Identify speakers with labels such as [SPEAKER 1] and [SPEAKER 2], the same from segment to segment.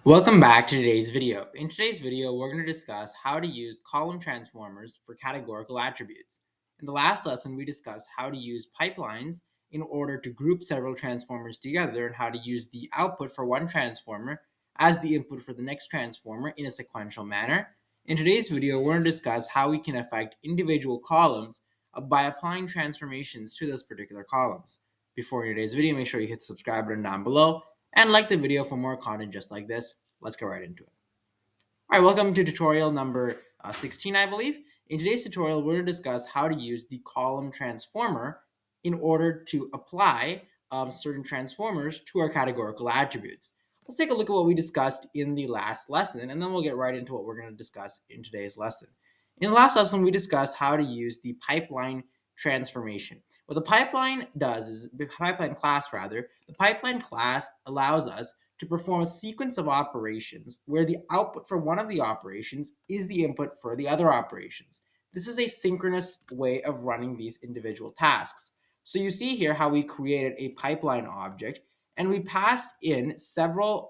[SPEAKER 1] Welcome back to today's video. In today's video, we're going to discuss how to use column transformers for categorical attributes. In the last lesson, we discussed how to use pipelines in order to group several transformers together and how to use the output for one transformer as the input for the next transformer in a sequential manner. In today's video, we're going to discuss how we can affect individual columns by applying transformations to those particular columns. Before today's video, make sure you hit the subscribe button down below and like the video for more content just like this. Let's get right into it. All right, welcome to tutorial number 16, I believe. In today's tutorial, we're going to discuss how to use the column transformer in order to apply certain transformers to our categorical attributes. Let's take a look at what we discussed in the last lesson, and then we'll get right into what we're going to discuss in today's lesson. In the last lesson, we discussed how to use the pipeline transformation. What the pipeline does is, the pipeline class allows us to perform a sequence of operations where the output for one of the operations is the input for the other operations. This is a synchronous way of running these individual tasks. So you see here how we created a pipeline object and we passed in several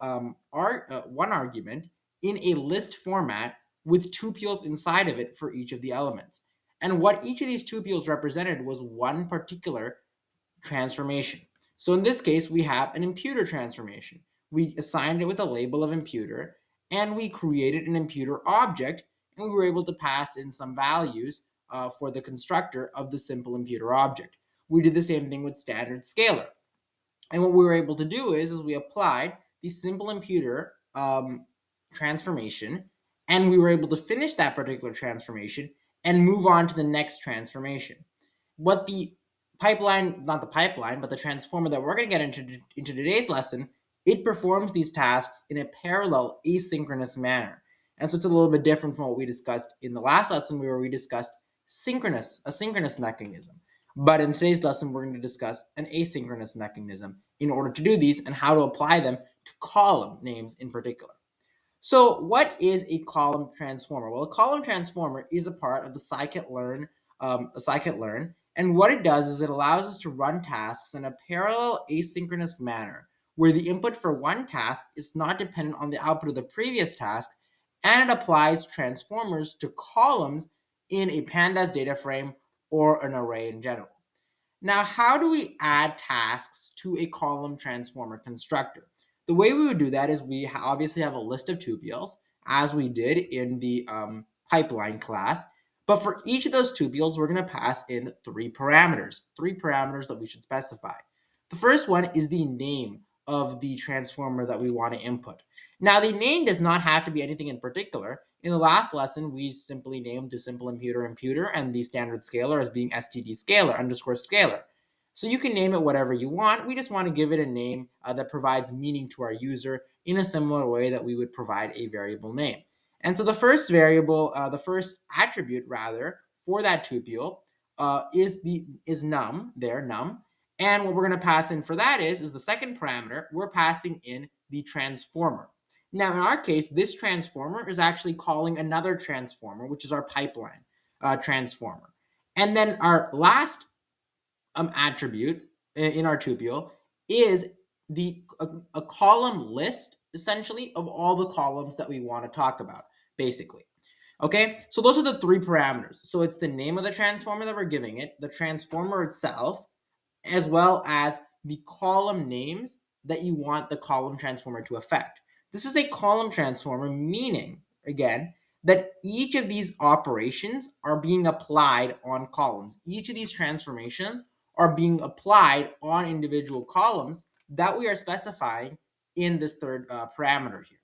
[SPEAKER 1] one argument in a list format with tuples inside of it for each of the elements. And what each of these tuples represented was one particular transformation. So in this case, we have an imputer transformation. We assigned it with a label of imputer, and we created an imputer object, and we were able to pass in some values for the constructor of the simple imputer object. We did the same thing with standard scalar. And what we were able to do is we applied the simple imputer transformation, and we were able to finish that particular transformation and move on to the next transformation. What the pipeline, not the pipeline, but the transformer that we're going to get into today's lesson, it performs these tasks in a parallel asynchronous manner. And so it's a little bit different from what we discussed in the last lesson where we discussed a synchronous mechanism. But in today's lesson, we're going to discuss an asynchronous mechanism in order to do these and how to apply them to column names in particular. So what is a column transformer? Well, a column transformer is a part of the scikit-learn, and what it does is it allows us to run tasks in a parallel asynchronous manner where the input for one task is not dependent on the output of the previous task, and it applies transformers to columns in a pandas data frame or an array in general. Now, how do we add tasks to a column transformer constructor? The way we would do that is we obviously have a list of tuples, as we did in the pipeline class. But for each of those tuples, we're going to pass in three parameters that we should specify. The first one is the name of the transformer that we want to input. Now, the name does not have to be anything in particular. In the last lesson, we simply named the simple imputer and the standard scalar as being std scalar underscore scalar. So you can name it whatever you want. We just want to give it a name that provides meaning to our user in a similar way that we would provide a variable name. And so the first variable, the first attribute rather, for that tuple is num, num. And what we're going to pass in for that is the second parameter, we're passing in the transformer. Now, in our case, this transformer is actually calling another transformer, which is our pipeline transformer. And then our last attribute in our tuple is a column list, essentially, of all the columns that we want to talk about, basically. Okay, so those are the three parameters. So it's the name of the transformer that we're giving it, the transformer itself, as well as the column names that you want the column transformer to affect. This is a column transformer, meaning, again, that each of these operations are being applied on columns. Each of these transformations are being applied on individual columns that we are specifying in this third parameter here.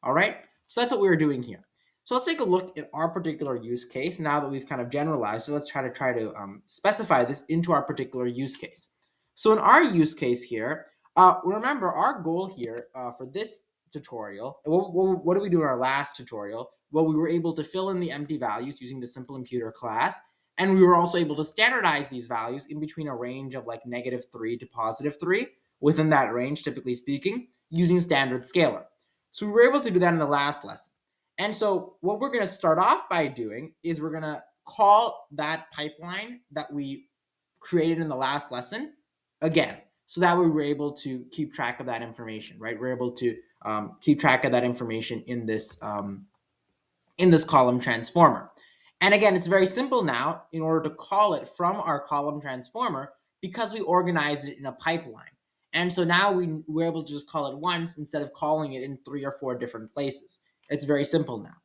[SPEAKER 1] All right, so that's what we're doing here. So let's take a look at our particular use case now that we've kind of generalized. So let's try to specify this into our particular use case. So in our use case here, remember our goal here for this tutorial, what did we do in our last tutorial? Well, we were able to fill in the empty values using the simple imputer class. And we were also able to standardize these values in between a range of like -3 to +3, within that range, typically speaking, using standard scalar. So we were able to do that in the last lesson. And so what we're going to start off by doing is we're going to call that pipeline that we created in the last lesson again. So that we were able to keep track of that information, right? We're able to keep track of that information in this column transformer. And again, it's very simple now in order to call it from our column transformer because we organized it in a pipeline. And so now we're able to just call it once instead of calling it in 3 or 4 different places. It's very simple now.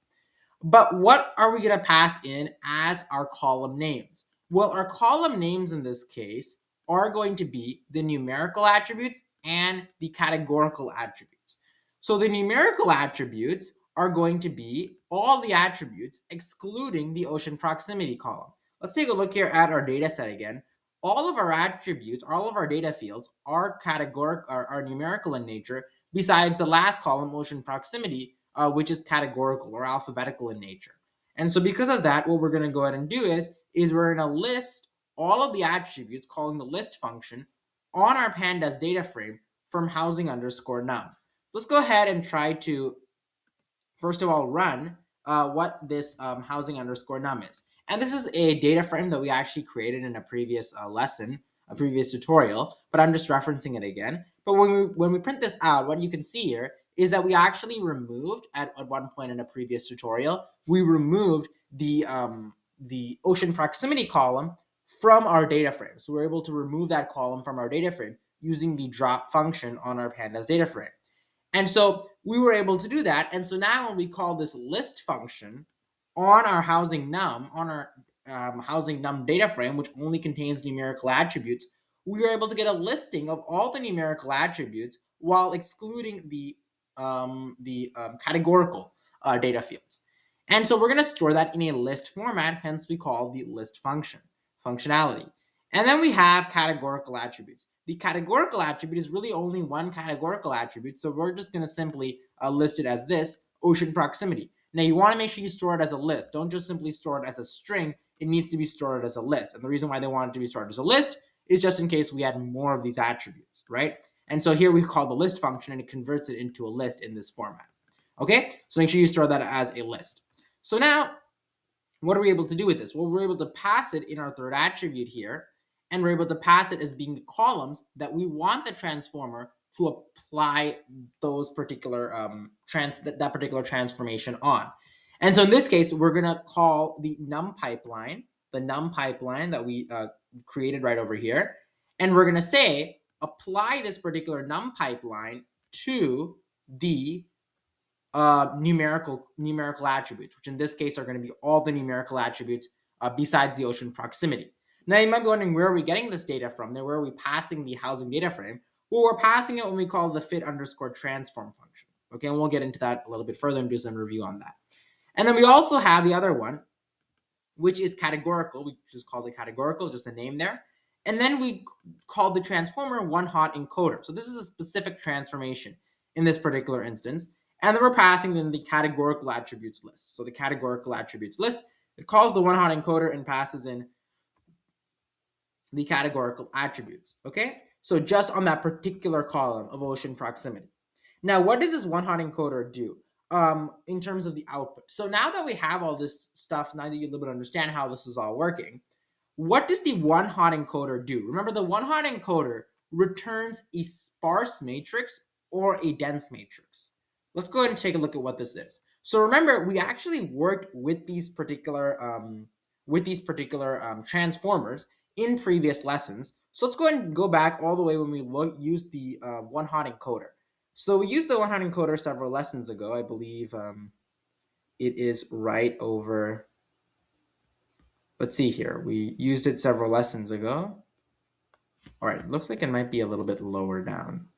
[SPEAKER 1] But what are we going to pass in as our column names? Well, our column names in this case are going to be the numerical attributes and the categorical attributes. So the numerical attributes are going to be all the attributes excluding the ocean proximity column. Let's take a look here at our data set again. All of our attributes, all of our data fields are categorical, are numerical in nature, besides the last column, ocean proximity, which is categorical or alphabetical in nature. And so because of that, what we're going to go ahead and do is we're going to list all of the attributes, calling the list function, on our pandas data frame from housing underscore num. Let's go ahead and try to, first of all, run what this housing underscore num is. And this is a data frame that we actually created in a previous lesson, a previous tutorial, but I'm just referencing it again. But when we print this out, what you can see here is that we actually removed, at one point in a previous tutorial, we removed the ocean proximity column from our data frame. So we're able to remove that column from our data frame using the drop function on our pandas data frame. And so we were able to do that. And so now when we call this list function on our housing num, on our housing num data frame, which only contains numerical attributes, we were able to get a listing of all the numerical attributes while excluding the categorical data fields. And so we're going to store that in a list format, hence we call the list functionality. And then we have categorical attributes. The categorical attribute is really only one categorical attribute, so we're just going to simply list it as this, ocean proximity. Now you want to make sure you store it as a list. Don't just simply store it as a string. It needs to be stored as a list. And the reason why they want it to be stored as a list is just in case we add more of these attributes, right? And so here we call the list function and it converts it into a list in this format. Okay, so make sure you store that as a list. So now, what are we able to do with this? Well, we're able to pass it in our third attribute here, and we're able to pass it as being the columns that we want the transformer to apply those particular that particular transformation on. And so in this case, we're going to call the num pipeline that we created right over here, and we're going to say apply this particular num pipeline to the numerical attributes, which in this case are going to be all the numerical attributes besides the ocean proximity. Now you might be wondering, where are we getting this data from? Where are we passing the housing data frame? Well, we're passing it when we call the fit underscore transform function. Okay, and we'll get into that a little bit further and do some review on that. And then we also have the other one, which is categorical. We just called it categorical, just a name there. And then we called the transformer one hot encoder. So this is a specific transformation in this particular instance. And then we're passing in the categorical attributes list. So the categorical attributes list, it calls the one hot encoder and passes in the categorical attributes. Okay, so just on that particular column of ocean proximity. Now, what does this one hot encoder do in terms of the output? So now that we have all this stuff, now that you a little bit understand how this is all working, what does the one hot encoder do? Remember, the one hot encoder returns a sparse matrix or a dense matrix. Let's go ahead and take a look at what this is. So remember, we actually worked with these particular transformers in previous lessons. So let's go ahead and go back all the way when we use the one hot encoder. So we used the one hot encoder several lessons ago. I believe it is right over. Let's see here. We used it several lessons ago. All right, looks like it might be a little bit lower down.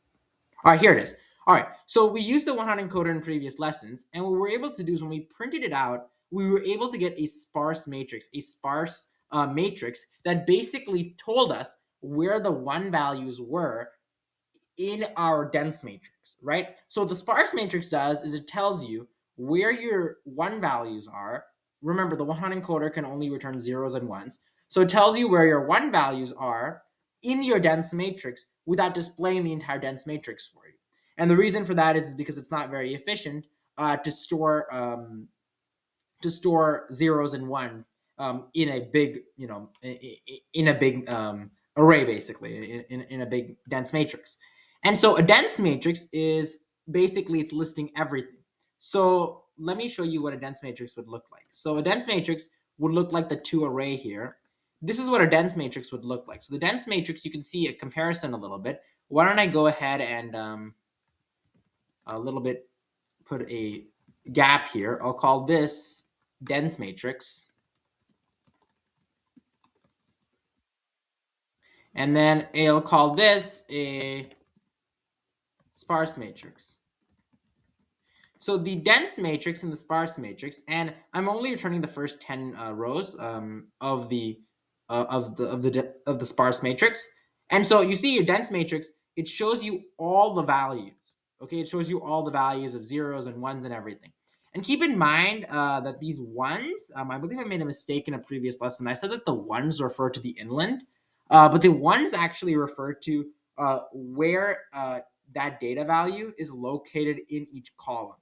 [SPEAKER 1] All right, here it is. All right, so we used the one hot encoder in previous lessons, and what we were able to do is when we printed it out, we were able to get a sparse matrix, matrix that basically told us where the one values were in our dense matrix, right? So what the sparse matrix does is it tells you where your one values are. Remember, the one hot encoder can only return zeros and ones. So it tells you where your one values are in your dense matrix without displaying the entire dense matrix for you. And the reason for that is because it's not very efficient to store zeros and ones in a big, array, basically in a big dense matrix. And so a dense matrix is basically it's listing everything. So let me show you what a dense matrix would look like. So a dense matrix would look like the two array here. This is what a dense matrix would look like. So the dense matrix, you can see a comparison a little bit. Why don't I go ahead and a little bit put a gap here. I'll call this dense matrix. And then I'll call this a sparse matrix. So the dense matrix and the sparse matrix, and I'm only returning the first 10 rows of the sparse matrix. And so you see your dense matrix, it shows you all the values. Okay, it shows you all the values of zeros and ones and everything. And keep in mind that these ones, I believe I made a mistake in a previous lesson. I said that the ones refer to the inland, but the ones actually refer to where that data value is located in each column,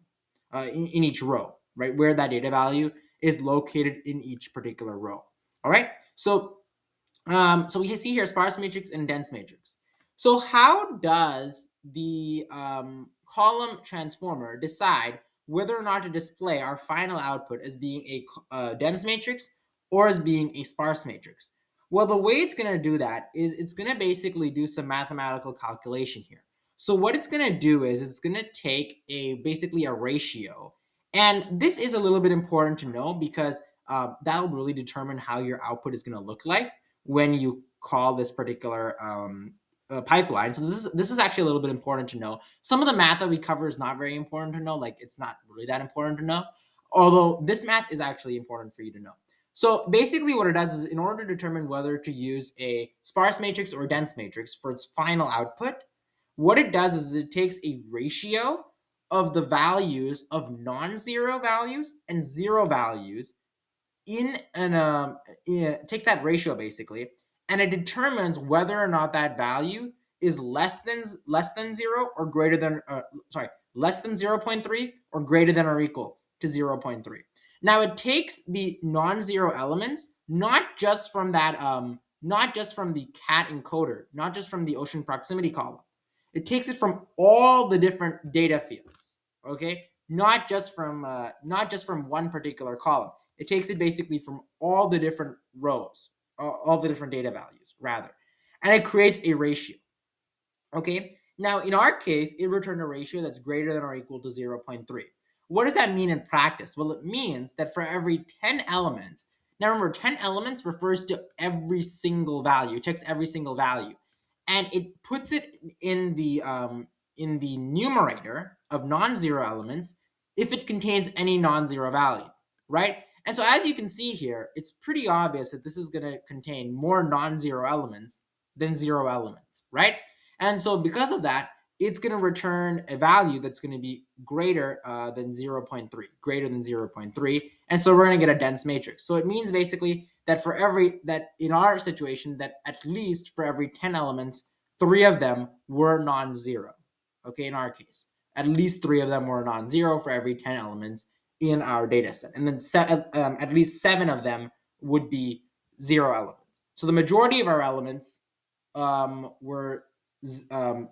[SPEAKER 1] in each row, right? Where that data value is located in each particular row. All right. So we can see here sparse matrix and dense matrix. So how does the column transformer decide whether or not to display our final output as being a dense matrix or as being a sparse matrix? Well, the way it's going to do that is it's going to basically do some mathematical calculation here. So what it's going to do is it's going to take basically a ratio. And this is a little bit important to know because that'll really determine how your output is going to look like when you call this particular pipeline. So this is actually a little bit important to know. Some of the math that we cover is not very important to know. Like it's not really that important to know. Although this math is actually important for you to know. So basically what it does is in order to determine whether to use a sparse matrix or a dense matrix for its final output, what it does is it takes a ratio of the values of non-zero values and zero values in an it takes that ratio basically, and it determines whether or not that value is less than 0 or greater than less than 0.3 or greater than or equal to 0.3. Now it takes the non-zero elements not just from that not just from the cat encoder, not just from the ocean proximity column. It takes it from all the different data fields, okay, not just from one particular column. It takes it basically from all the different rows, all the different data values, rather. And it creates a ratio. Okay. Now, in our case, it returned a ratio that's greater than or equal to 0.3. What does that mean in practice? Well, it means that for every 10 elements, now remember, 10 elements refers to every single value, it takes every single value, and it puts it in the numerator of non-zero elements if it contains any non-zero value, right? And so as you can see here, it's pretty obvious that this is going to contain more non-zero elements than zero elements, right? And so because of that, it's going to return a value that's going to be greater than 0.3, greater than 0.3. And so we're going to get a dense matrix. So it means basically that that in our situation, that at least for every 10 elements, 3 of them were non-zero. Okay, in our case, at least 3 of them were non-zero for every 10 elements in our data set. And then at least 7 of them would be 0 elements. So the majority of our elements were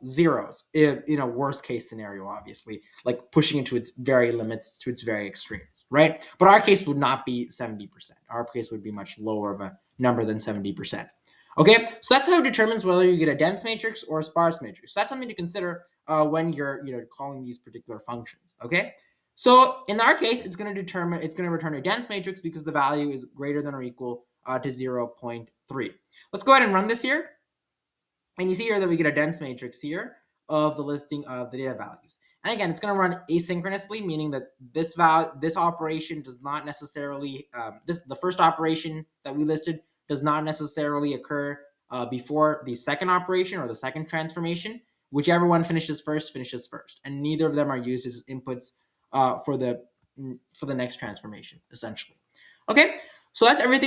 [SPEAKER 1] zeros in a worst case scenario, obviously, like pushing it to its very limits, to its very extremes, right? But our case would not be 70%. Our case would be much lower of a number than 70%. Okay, so that's how it determines whether you get a dense matrix or a sparse matrix. So that's something to consider when you're calling these particular functions. Okay, so in our case, it's going to return a dense matrix because the value is greater than or equal to 0.3. Let's go ahead and run this here. And you see here that we get a dense matrix here of the listing of the data values. And again, it's going to run asynchronously, meaning that this operation does not necessarily, the first operation that we listed does not necessarily occur before the second operation or the second transformation. Whichever one finishes first, and neither of them are used as inputs for the next transformation, essentially. Okay, so that's everything.